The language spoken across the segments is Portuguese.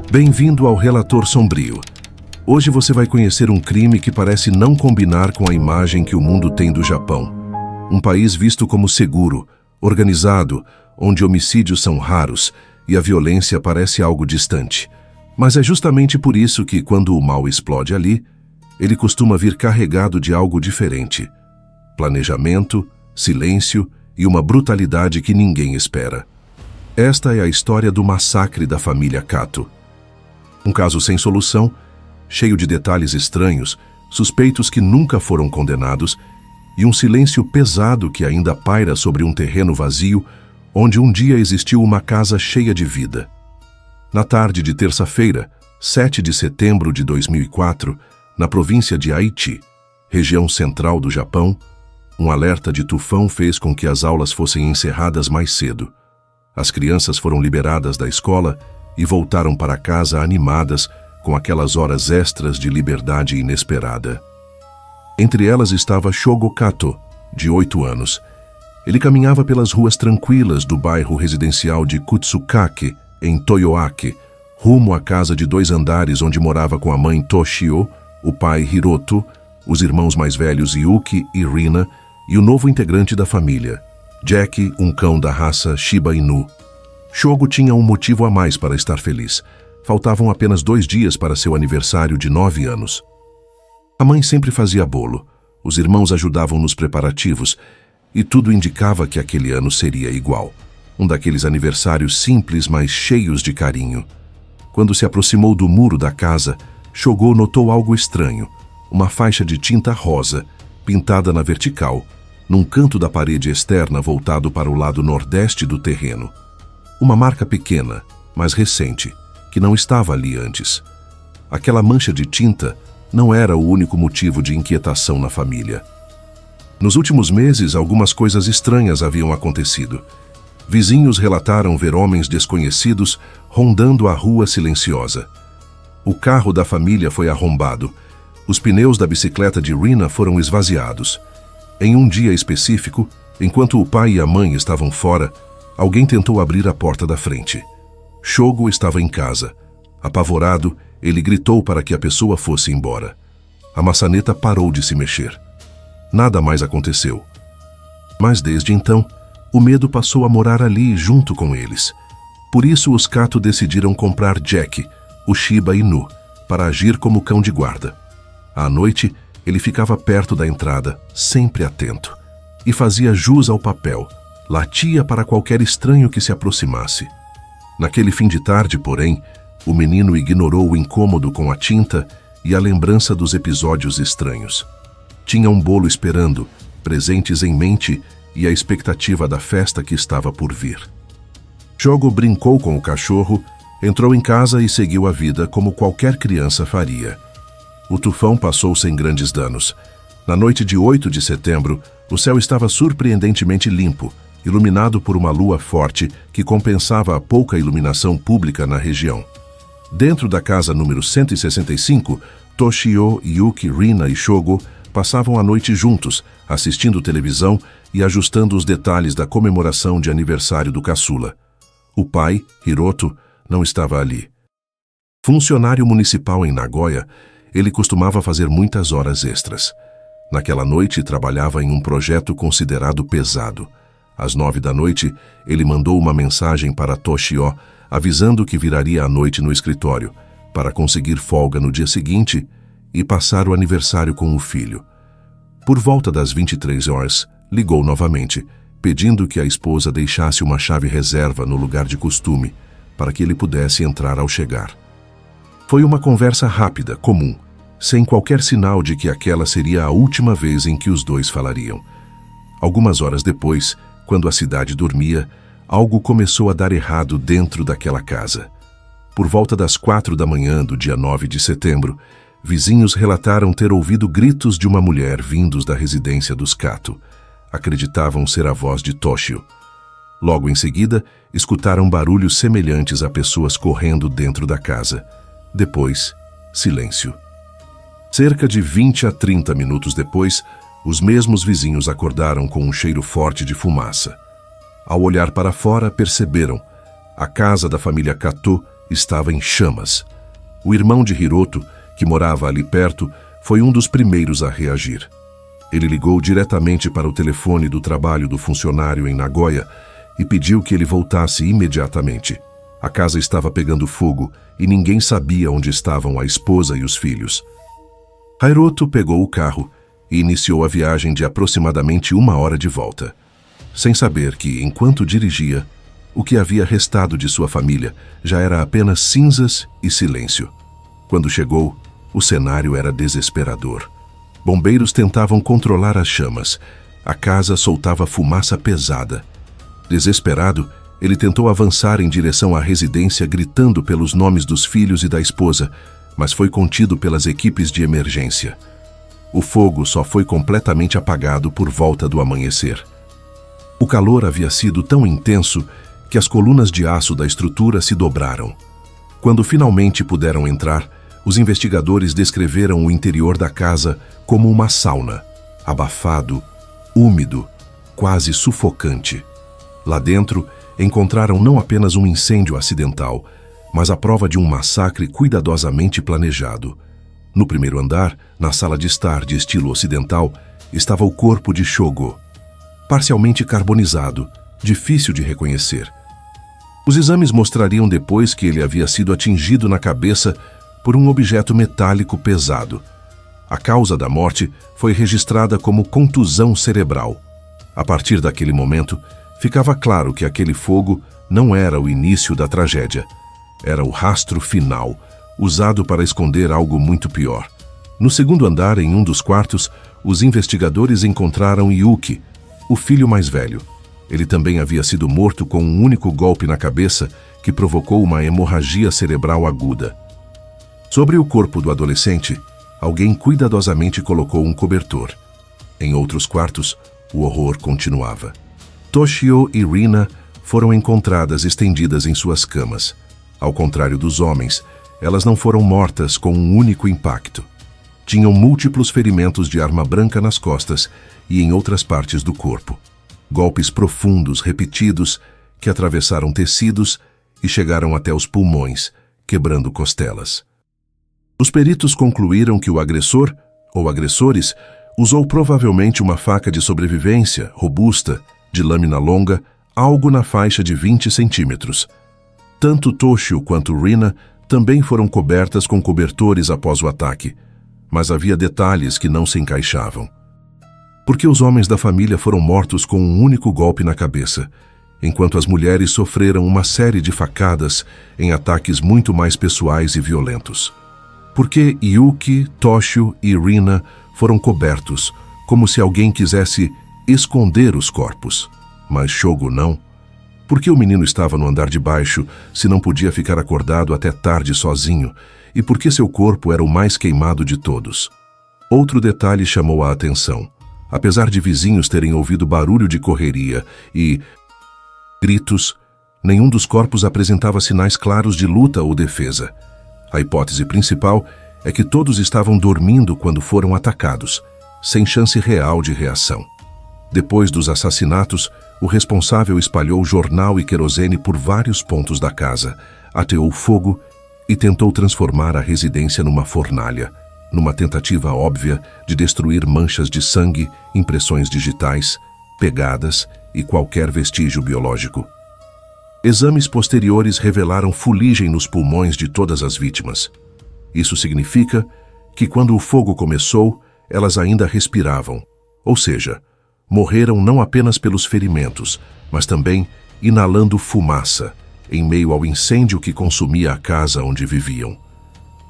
Bem-vindo ao Relator Sombrio. Hoje você vai conhecer um crime que parece não combinar com a imagem que o mundo tem do Japão. Um país visto como seguro, organizado, onde homicídios são raros e a violência parece algo distante. Mas é justamente por isso que, quando o mal explode ali, ele costuma vir carregado de algo diferente. Planejamento, silêncio e uma brutalidade que ninguém espera. Esta é a história do massacre da família Kato. Um caso sem solução, cheio de detalhes estranhos, suspeitos que nunca foram condenados e um silêncio pesado que ainda paira sobre um terreno vazio onde um dia existiu uma casa cheia de vida. Na tarde de terça-feira, 7 de setembro de 2004, na província de Aichi, região central do Japão, um alerta de tufão fez com que as aulas fossem encerradas mais cedo. As crianças foram liberadas da escola e voltaram para casa animadas com aquelas horas extras de liberdade inesperada. Entre elas estava Shogo Kato, de 8 anos. Ele caminhava pelas ruas tranquilas do bairro residencial de Kutsukake, em Toyoaki, rumo à casa de 2 andares onde morava com a mãe Toshio, o pai Hiroto, os irmãos mais velhos Yuki e Rina e o novo integrante da família, Jack, um cão da raça Shiba Inu. Shogo tinha um motivo a mais para estar feliz. Faltavam apenas 2 dias para seu aniversário de 9 anos. A mãe sempre fazia bolo, os irmãos ajudavam nos preparativos e tudo indicava que aquele ano seria igual. Um daqueles aniversários simples, mas cheios de carinho. Quando se aproximou do muro da casa, Shogo notou algo estranho. Uma faixa de tinta rosa, pintada na vertical, num canto da parede externa voltado para o lado nordeste do terreno. Uma marca pequena, mas recente, que não estava ali antes. Aquela mancha de tinta não era o único motivo de inquietação na família. Nos últimos meses, algumas coisas estranhas haviam acontecido. Vizinhos relataram ver homens desconhecidos rondando a rua silenciosa. O carro da família foi arrombado. Os pneus da bicicleta de Rina foram esvaziados. Em um dia específico, enquanto o pai e a mãe estavam fora, alguém tentou abrir a porta da frente. Shogo estava em casa. Apavorado, ele gritou para que a pessoa fosse embora. A maçaneta parou de se mexer. Nada mais aconteceu. Mas desde então, o medo passou a morar ali junto com eles. Por isso os Kato decidiram comprar Jack, o Shiba Inu, para agir como cão de guarda. À noite, ele ficava perto da entrada, sempre atento, e fazia jus ao papel. Latia para qualquer estranho que se aproximasse. Naquele fim de tarde, porém, o menino ignorou o incômodo com a tinta e a lembrança dos episódios estranhos. Tinha um bolo esperando, presentes em mente e a expectativa da festa que estava por vir. Shogo brincou com o cachorro, entrou em casa e seguiu a vida como qualquer criança faria. O tufão passou sem grandes danos. Na noite de 8 de setembro, o céu estava surpreendentemente limpo, iluminado por uma lua forte que compensava a pouca iluminação pública na região. Dentro da casa número 165, Toshio, Yuki, Rina e Shogo passavam a noite juntos, assistindo televisão e ajustando os detalhes da comemoração de aniversário do caçula. O pai, Hiroto, não estava ali. Funcionário municipal em Nagoya, ele costumava fazer muitas horas extras. Naquela noite, trabalhava em um projeto considerado pesado. Às 9 da noite, ele mandou uma mensagem para Toshio, avisando que viraria à noite no escritório, para conseguir folga no dia seguinte e passar o aniversário com o filho. Por volta das 23 horas, ligou novamente, pedindo que a esposa deixasse uma chave reserva no lugar de costume, para que ele pudesse entrar ao chegar. Foi uma conversa rápida, comum, sem qualquer sinal de que aquela seria a última vez em que os dois falariam. Algumas horas depois, quando a cidade dormia, algo começou a dar errado dentro daquela casa. Por volta das 4 da manhã do dia 9 de setembro, vizinhos relataram ter ouvido gritos de uma mulher vindos da residência dos Kato. Acreditavam ser a voz de Toshio. Logo em seguida, escutaram barulhos semelhantes a pessoas correndo dentro da casa. Depois, silêncio. Cerca de 20 a 30 minutos depois, os mesmos vizinhos acordaram com um cheiro forte de fumaça. Ao olhar para fora, perceberam. A casa da família Kato estava em chamas. O irmão de Hiroto, que morava ali perto, foi um dos primeiros a reagir. Ele ligou diretamente para o telefone do trabalho do funcionário em Nagoya e pediu que ele voltasse imediatamente. A casa estava pegando fogo e ninguém sabia onde estavam a esposa e os filhos. Hiroto pegou o carro e iniciou a viagem de aproximadamente 1 hora de volta, sem saber que, enquanto dirigia, o que havia restado de sua família já era apenas cinzas e silêncio. Quando chegou, o cenário era desesperador. Bombeiros tentavam controlar as chamas. A casa soltava fumaça pesada. Desesperado, ele tentou avançar em direção à residência gritando pelos nomes dos filhos e da esposa, mas foi contido pelas equipes de emergência. O fogo só foi completamente apagado por volta do amanhecer. O calor havia sido tão intenso que as colunas de aço da estrutura se dobraram. Quando finalmente puderam entrar, os investigadores descreveram o interior da casa como uma sauna, abafado, úmido, quase sufocante. Lá dentro, encontraram não apenas um incêndio acidental, mas a prova de um massacre cuidadosamente planejado. No primeiro andar, na sala de estar de estilo ocidental, estava o corpo de Shogo, parcialmente carbonizado, difícil de reconhecer. Os exames mostrariam depois que ele havia sido atingido na cabeça por um objeto metálico pesado. A causa da morte foi registrada como contusão cerebral. A partir daquele momento, ficava claro que aquele fogo não era o início da tragédia. Era o rastro final, usado para esconder algo muito pior. No segundo andar, em um dos quartos, os investigadores encontraram Yuki, o filho mais velho. Ele também havia sido morto com um único golpe na cabeça que provocou uma hemorragia cerebral aguda. Sobre o corpo do adolescente, alguém cuidadosamente colocou um cobertor. Em outros quartos, o horror continuava. Toshio e Rina foram encontradas estendidas em suas camas. Ao contrário dos homens, elas não foram mortas com um único impacto. Tinham múltiplos ferimentos de arma branca nas costas e em outras partes do corpo. Golpes profundos, repetidos, que atravessaram tecidos e chegaram até os pulmões, quebrando costelas. Os peritos concluíram que o agressor, ou agressores, usou provavelmente uma faca de sobrevivência, robusta, de lâmina longa, algo na faixa de 20 centímetros. Tanto Toshio quanto Rina também foram cobertas com cobertores após o ataque, mas havia detalhes que não se encaixavam. Por que os homens da família foram mortos com um único golpe na cabeça, enquanto as mulheres sofreram uma série de facadas em ataques muito mais pessoais e violentos? Por que Yuki, Toshio e Rina foram cobertos, como se alguém quisesse esconder os corpos, mas Shogo não? Por que o menino estava no andar de baixo se não podia ficar acordado até tarde sozinho? E por que seu corpo era o mais queimado de todos? Outro detalhe chamou a atenção. Apesar de vizinhos terem ouvido barulho de correria e gritos, nenhum dos corpos apresentava sinais claros de luta ou defesa. A hipótese principal é que todos estavam dormindo quando foram atacados, sem chance real de reação. Depois dos assassinatos, o responsável espalhou jornal e querosene por vários pontos da casa, ateou fogo e tentou transformar a residência numa fornalha, numa tentativa óbvia de destruir manchas de sangue, impressões digitais, pegadas e qualquer vestígio biológico. Exames posteriores revelaram fuligem nos pulmões de todas as vítimas. Isso significa que quando o fogo começou, elas ainda respiravam, ou seja, morreram não apenas pelos ferimentos, mas também inalando fumaça, em meio ao incêndio que consumia a casa onde viviam.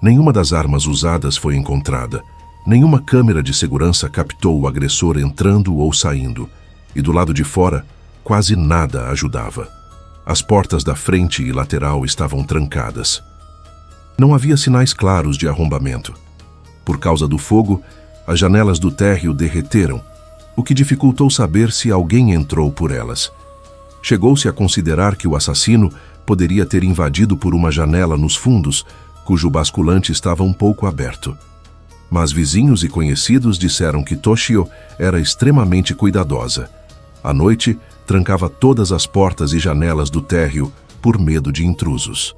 Nenhuma das armas usadas foi encontrada, nenhuma câmera de segurança captou o agressor entrando ou saindo, e do lado de fora, quase nada ajudava. As portas da frente e lateral estavam trancadas. Não havia sinais claros de arrombamento. Por causa do fogo, as janelas do térreo derreteram, o que dificultou saber se alguém entrou por elas. Chegou-se a considerar que o assassino poderia ter invadido por uma janela nos fundos, cujo basculante estava um pouco aberto. Mas vizinhos e conhecidos disseram que Toshio era extremamente cuidadosa. À noite, trancava todas as portas e janelas do térreo por medo de intrusos.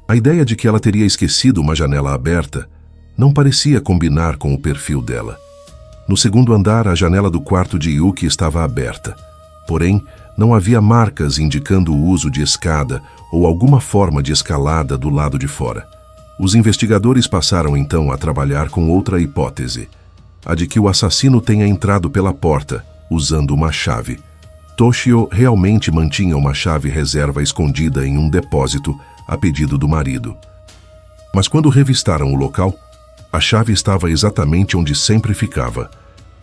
A ideia de que ela teria esquecido uma janela aberta não parecia combinar com o perfil dela. No segundo andar, a janela do quarto de Yuki estava aberta. Porém, não havia marcas indicando o uso de escada ou alguma forma de escalada do lado de fora. Os investigadores passaram então a trabalhar com outra hipótese, a de que o assassino tenha entrado pela porta, usando uma chave. Toshio realmente mantinha uma chave reserva escondida em um depósito, a pedido do marido. Mas quando revistaram o local, a chave estava exatamente onde sempre ficava.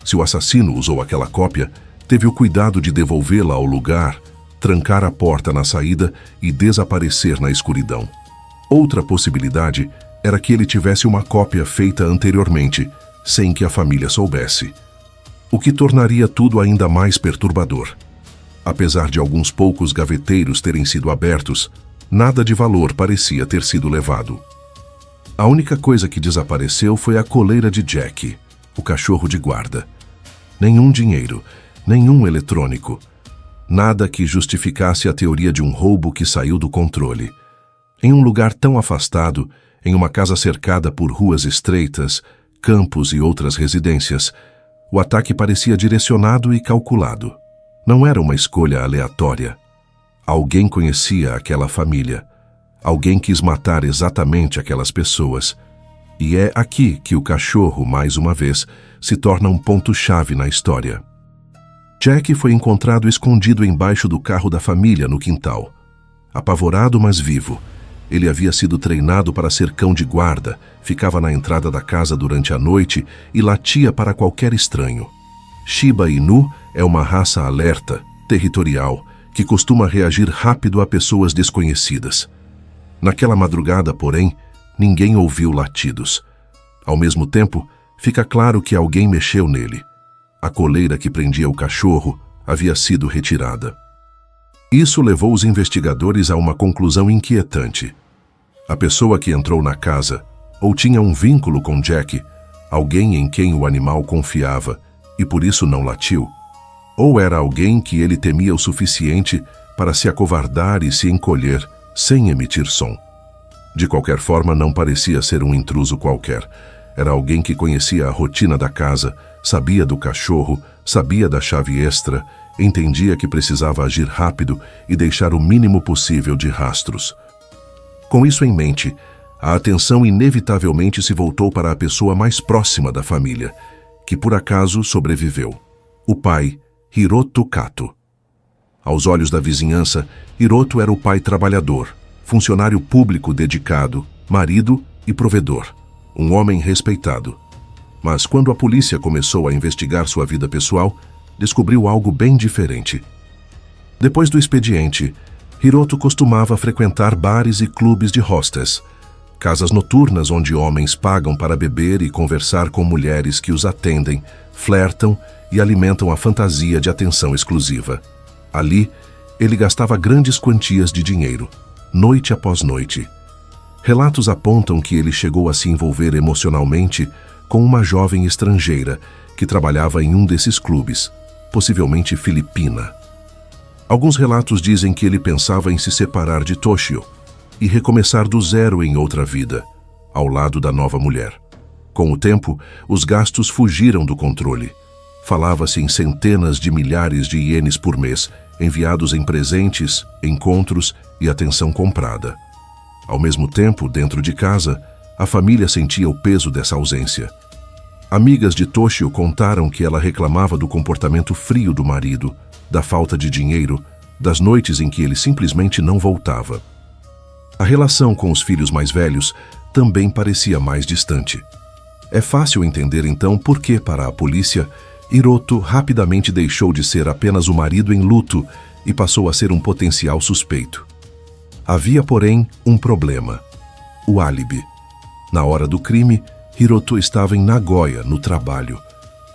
Se o assassino usou aquela cópia, teve o cuidado de devolvê-la ao lugar, trancar a porta na saída e desaparecer na escuridão. Outra possibilidade era que ele tivesse uma cópia feita anteriormente, sem que a família soubesse. O que tornaria tudo ainda mais perturbador. Apesar de alguns poucos gaveteiros terem sido abertos, nada de valor parecia ter sido levado. A única coisa que desapareceu foi a coleira de Jack, o cachorro de guarda. Nenhum dinheiro, nenhum eletrônico. Nada que justificasse a teoria de um roubo que saiu do controle. Em um lugar tão afastado, em uma casa cercada por ruas estreitas, campos e outras residências, o ataque parecia direcionado e calculado. Não era uma escolha aleatória. Alguém conhecia aquela família. Alguém quis matar exatamente aquelas pessoas. E é aqui que o cachorro, mais uma vez, se torna um ponto-chave na história. Jack foi encontrado escondido embaixo do carro da família no quintal. Apavorado, mas vivo. Ele havia sido treinado para ser cão de guarda, ficava na entrada da casa durante a noite e latia para qualquer estranho. Shiba Inu é uma raça alerta, territorial, que costuma reagir rápido a pessoas desconhecidas. Naquela madrugada, porém, ninguém ouviu latidos. Ao mesmo tempo, fica claro que alguém mexeu nele. A coleira que prendia o cachorro havia sido retirada. Isso levou os investigadores a uma conclusão inquietante. A pessoa que entrou na casa ou tinha um vínculo com Jack, alguém em quem o animal confiava e por isso não latiu, ou era alguém que ele temia o suficiente para se acovardar e se encolher sem emitir som. De qualquer forma, não parecia ser um intruso qualquer. Era alguém que conhecia a rotina da casa, sabia do cachorro, sabia da chave extra, entendia que precisava agir rápido e deixar o mínimo possível de rastros. Com isso em mente, a atenção inevitavelmente se voltou para a pessoa mais próxima da família, que por acaso sobreviveu: o pai, Hiroto Kato. Aos olhos da vizinhança, Hiroto era o pai trabalhador, funcionário público dedicado, marido e provedor, um homem respeitado. Mas quando a polícia começou a investigar sua vida pessoal, descobriu algo bem diferente. Depois do expediente, Hiroto costumava frequentar bares e clubes de hostess, casas noturnas onde homens pagam para beber e conversar com mulheres que os atendem, flertam e alimentam a fantasia de atenção exclusiva. Ali, ele gastava grandes quantias de dinheiro, noite após noite. Relatos apontam que ele chegou a se envolver emocionalmente com uma jovem estrangeira que trabalhava em um desses clubes, possivelmente filipina. Alguns relatos dizem que ele pensava em se separar de Toshio e recomeçar do zero em outra vida, ao lado da nova mulher. Com o tempo, os gastos fugiram do controle. Falava-se em centenas de milhares de ienes por mês, enviados em presentes, encontros e atenção comprada. Ao mesmo tempo, dentro de casa, a família sentia o peso dessa ausência. Amigas de Toshio contaram que ela reclamava do comportamento frio do marido, da falta de dinheiro, das noites em que ele simplesmente não voltava. A relação com os filhos mais velhos também parecia mais distante. É fácil entender então por que, para a polícia, Hiroto rapidamente deixou de ser apenas o marido em luto e passou a ser um potencial suspeito. Havia, porém, um problema: o álibi. Na hora do crime, Hiroto estava em Nagoya, no trabalho.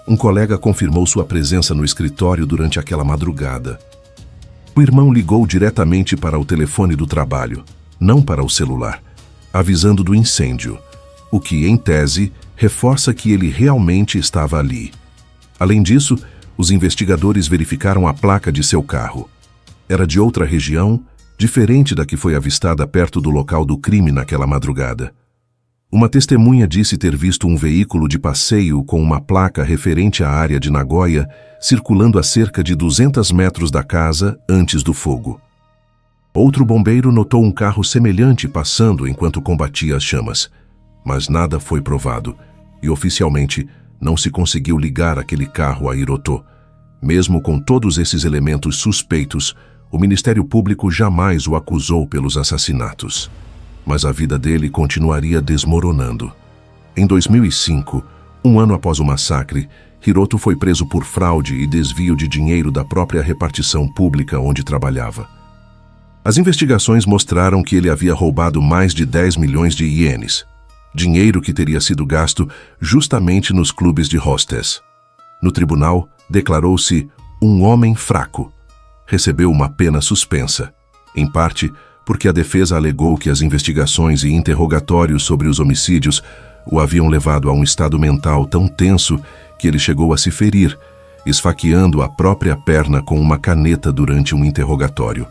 Um colega confirmou sua presença no escritório durante aquela madrugada. O irmão ligou diretamente para o telefone do trabalho, não para o celular, avisando do incêndio, o que, em tese, reforça que ele realmente estava ali. Além disso, os investigadores verificaram a placa de seu carro. Era de outra região diferente da que foi avistada perto do local do crime naquela madrugada. Uma testemunha disse ter visto um veículo de passeio com uma placa referente à área de Nagoya circulando a cerca de 200 metros da casa antes do fogo. Outro bombeiro notou um carro semelhante passando enquanto combatia as chamas, mas nada foi provado e oficialmente não se conseguiu ligar aquele carro a Hiroto. Mesmo com todos esses elementos suspeitos, o Ministério Público jamais o acusou pelos assassinatos. Mas a vida dele continuaria desmoronando. Em 2005, um ano após o massacre, Hiroto foi preso por fraude e desvio de dinheiro da própria repartição pública onde trabalhava. As investigações mostraram que ele havia roubado mais de 10 milhões de ienes, dinheiro que teria sido gasto justamente nos clubes de hostess. No tribunal, declarou-se um homem fraco. Recebeu uma pena suspensa, em parte porque a defesa alegou que as investigações e interrogatórios sobre os homicídios o haviam levado a um estado mental tão tenso que ele chegou a se ferir, esfaqueando a própria perna com uma caneta durante um interrogatório.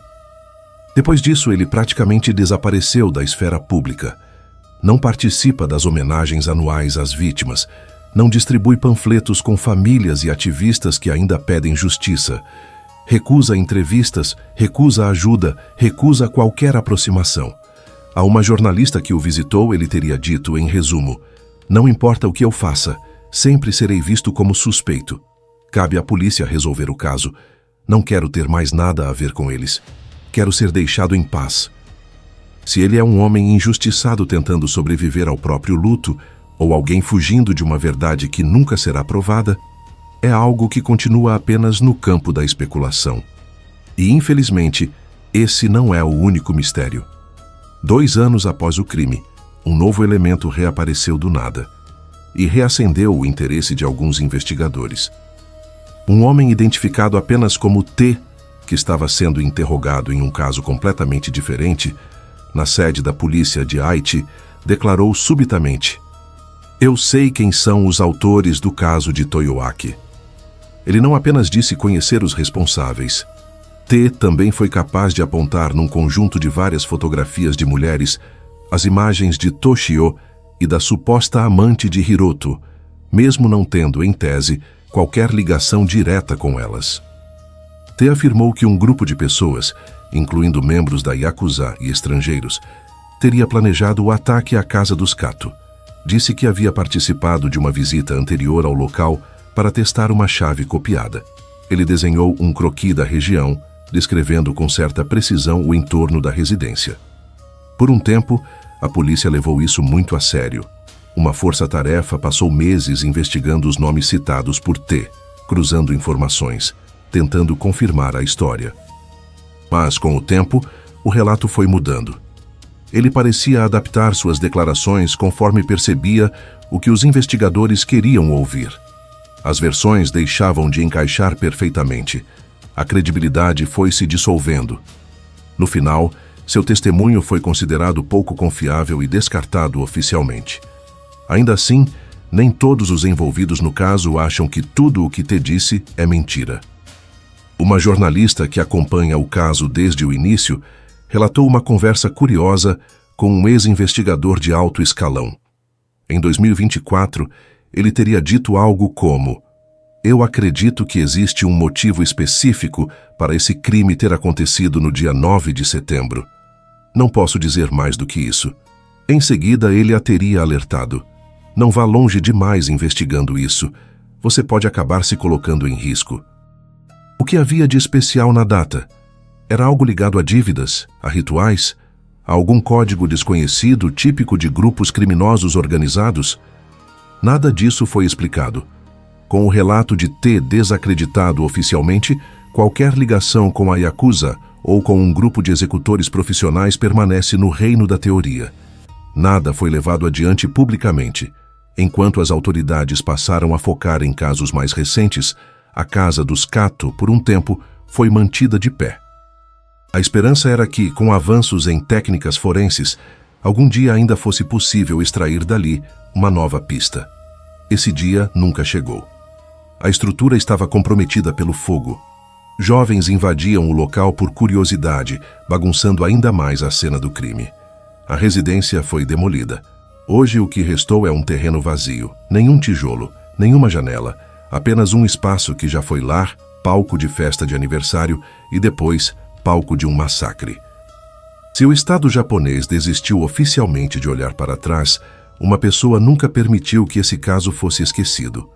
Depois disso, ele praticamente desapareceu da esfera pública. Não participa das homenagens anuais às vítimas, não distribui panfletos com famílias e ativistas que ainda pedem justiça, recusa entrevistas, recusa ajuda, recusa qualquer aproximação. A uma jornalista que o visitou, ele teria dito, em resumo, "Não importa o que eu faça, sempre serei visto como suspeito. Cabe à polícia resolver o caso. Não quero ter mais nada a ver com eles. Quero ser deixado em paz." Se ele é um homem injustiçado tentando sobreviver ao próprio luto, ou alguém fugindo de uma verdade que nunca será provada, é algo que continua apenas no campo da especulação. E, infelizmente, esse não é o único mistério. 2 anos após o crime, um novo elemento reapareceu do nada e reacendeu o interesse de alguns investigadores. Um homem identificado apenas como T, que estava sendo interrogado em um caso completamente diferente, na sede da polícia de Aichi, declarou subitamente: "Eu sei quem são os autores do caso de Toyoaki." Ele não apenas disse conhecer os responsáveis. T também foi capaz de apontar num conjunto de várias fotografias de mulheres as imagens de Toshio e da suposta amante de Hiroto, mesmo não tendo, em tese, qualquer ligação direta com elas. T afirmou que um grupo de pessoas, incluindo membros da Yakuza e estrangeiros, teria planejado o ataque à casa dos Kato. Disse que havia participado de uma visita anterior ao local para testar uma chave copiada. Ele desenhou um croquis da região, descrevendo com certa precisão o entorno da residência. Por um tempo, a polícia levou isso muito a sério. Uma força-tarefa passou meses investigando os nomes citados por T, cruzando informações, tentando confirmar a história. Mas, com o tempo, o relato foi mudando. Ele parecia adaptar suas declarações conforme percebia o que os investigadores queriam ouvir. As versões deixavam de encaixar perfeitamente. A credibilidade foi se dissolvendo. No final, seu testemunho foi considerado pouco confiável e descartado oficialmente. Ainda assim, nem todos os envolvidos no caso acham que tudo o que T disse é mentira. Uma jornalista que acompanha o caso desde o início relatou uma conversa curiosa com um ex-investigador de alto escalão. Em 2024, ele teria dito algo como: "Eu acredito que existe um motivo específico para esse crime ter acontecido no dia 9 de setembro. Não posso dizer mais do que isso." Em seguida, ele a teria alertado: "Não vá longe demais investigando isso. Você pode acabar se colocando em risco." O que havia de especial na data? Era algo ligado a dívidas, a rituais, a algum código desconhecido típico de grupos criminosos organizados? Nada disso foi explicado. Com o relato de T desacreditado oficialmente, qualquer ligação com a Yakuza ou com um grupo de executores profissionais permanece no reino da teoria. Nada foi levado adiante publicamente. Enquanto as autoridades passaram a focar em casos mais recentes, a casa dos Kato, por um tempo, foi mantida de pé. A esperança era que, com avanços em técnicas forenses, algum dia ainda fosse possível extrair dali uma nova pista. Esse dia nunca chegou. A estrutura estava comprometida pelo fogo. Jovens invadiam o local por curiosidade, bagunçando ainda mais a cena do crime. A residência foi demolida. Hoje o que restou é um terreno vazio, nenhum tijolo, nenhuma janela, apenas um espaço que já foi lar, palco de festa de aniversário e depois palco de um massacre. Se o Estado japonês desistiu oficialmente de olhar para trás, uma pessoa nunca permitiu que esse caso fosse esquecido.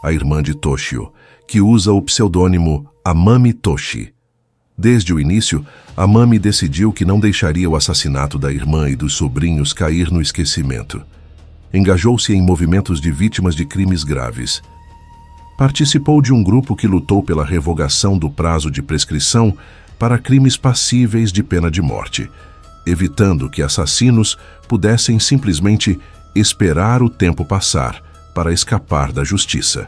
A irmã de Toshio, que usa o pseudônimo Amami Toshi. Desde o início, Amami decidiu que não deixaria o assassinato da irmã e dos sobrinhos cair no esquecimento. Engajou-se em movimentos de vítimas de crimes graves. Participou de um grupo que lutou pela revogação do prazo de prescrição para crimes passíveis de pena de morte, evitando que assassinos pudessem simplesmente esperar o tempo passar para escapar da justiça.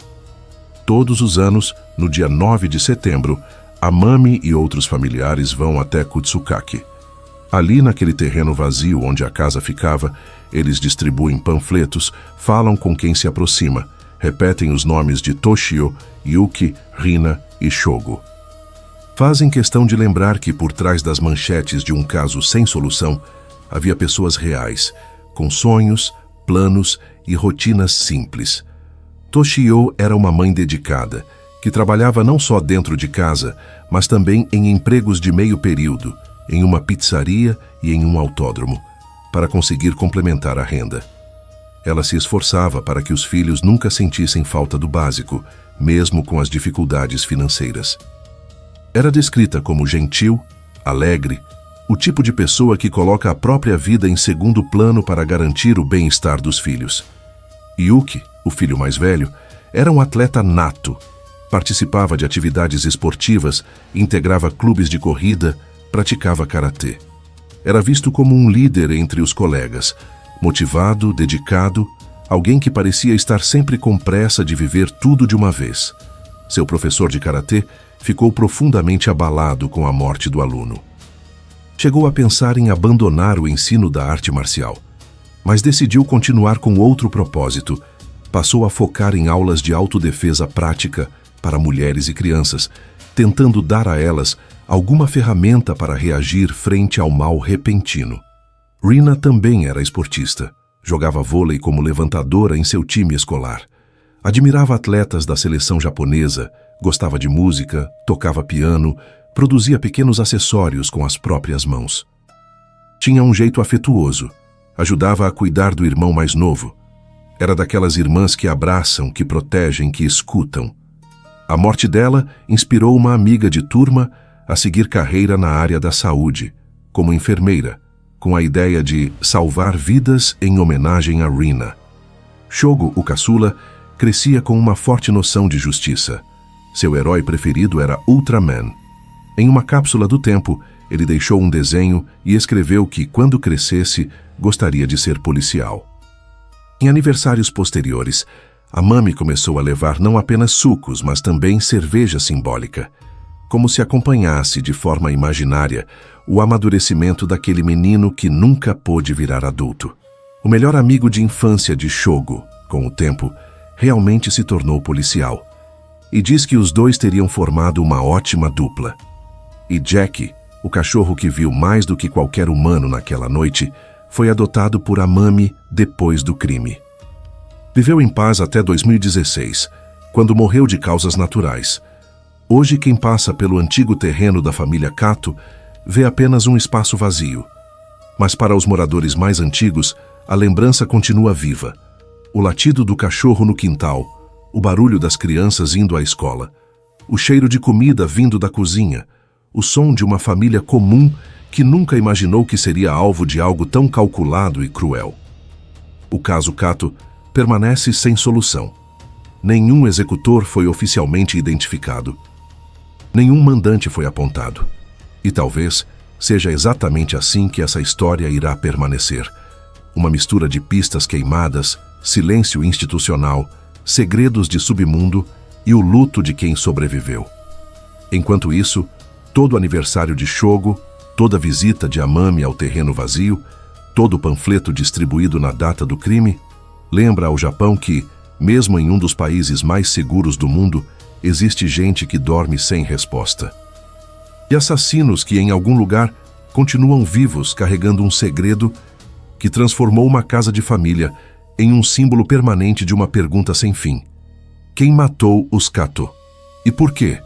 Todos os anos, no dia 9 de setembro, Amami e outros familiares vão até Kutsukaki. Ali, naquele terreno vazio onde a casa ficava, eles distribuem panfletos, falam com quem se aproxima, repetem os nomes de Toshio, Yuki, Rina e Shogo. Fazem questão de lembrar que por trás das manchetes de um caso sem solução, havia pessoas reais, com sonhos, planos e rotinas simples. Toshio era uma mãe dedicada, que trabalhava não só dentro de casa, mas também em empregos de meio período, em uma pizzaria e em um autódromo, para conseguir complementar a renda. Ela se esforçava para que os filhos nunca sentissem falta do básico, mesmo com as dificuldades financeiras. Era descrita como gentil, alegre, o tipo de pessoa que coloca a própria vida em segundo plano para garantir o bem-estar dos filhos. Yuki, o filho mais velho, era um atleta nato. Participava de atividades esportivas, integrava clubes de corrida, praticava karatê. Era visto como um líder entre os colegas, motivado, dedicado, alguém que parecia estar sempre com pressa de viver tudo de uma vez. Seu professor de karatê ficou profundamente abalado com a morte do aluno. Chegou a pensar em abandonar o ensino da arte marcial, mas decidiu continuar com outro propósito. Passou a focar em aulas de autodefesa prática para mulheres e crianças, tentando dar a elas alguma ferramenta para reagir frente ao mal repentino. Rina também era esportista. Jogava vôlei como levantadora em seu time escolar. Admirava atletas da seleção japonesa, gostava de música, tocava piano, produzia pequenos acessórios com as próprias mãos. Tinha um jeito afetuoso, ajudava a cuidar do irmão mais novo. Era daquelas irmãs que abraçam, que protegem, que escutam. A morte dela inspirou uma amiga de turma a seguir carreira na área da saúde, como enfermeira, com a ideia de salvar vidas em homenagem a Rina. Shogo, o caçula, crescia com uma forte noção de justiça. Seu herói preferido era Ultraman. Em uma cápsula do tempo, ele deixou um desenho e escreveu que, quando crescesse, gostaria de ser policial. Em aniversários posteriores, a Mami começou a levar não apenas sucos, mas também cerveja simbólica, como se acompanhasse de forma imaginária o amadurecimento daquele menino que nunca pôde virar adulto. O melhor amigo de infância de Shogo, com o tempo, realmente se tornou policial, e diz que os dois teriam formado uma ótima dupla. E Jack, o cachorro que viu mais do que qualquer humano naquela noite, foi adotado por Amami depois do crime. Viveu em paz até 2016, quando morreu de causas naturais. Hoje, quem passa pelo antigo terreno da família Kato vê apenas um espaço vazio. Mas para os moradores mais antigos, a lembrança continua viva. O latido do cachorro no quintal, o barulho das crianças indo à escola, o cheiro de comida vindo da cozinha, o som de uma família comum que nunca imaginou que seria alvo de algo tão calculado e cruel. O caso Kato permanece sem solução. Nenhum executor foi oficialmente identificado. Nenhum mandante foi apontado. E talvez seja exatamente assim que essa história irá permanecer. Uma mistura de pistas queimadas, silêncio institucional, segredos de submundo e o luto de quem sobreviveu. Enquanto isso, todo aniversário de Shogo, toda visita de Amami ao terreno vazio, todo panfleto distribuído na data do crime, lembra ao Japão que, mesmo em um dos países mais seguros do mundo, existe gente que dorme sem resposta. E assassinos que, em algum lugar, continuam vivos carregando um segredo que transformou uma casa de família em um símbolo permanente de uma pergunta sem fim. Quem matou os Kato? E por quê?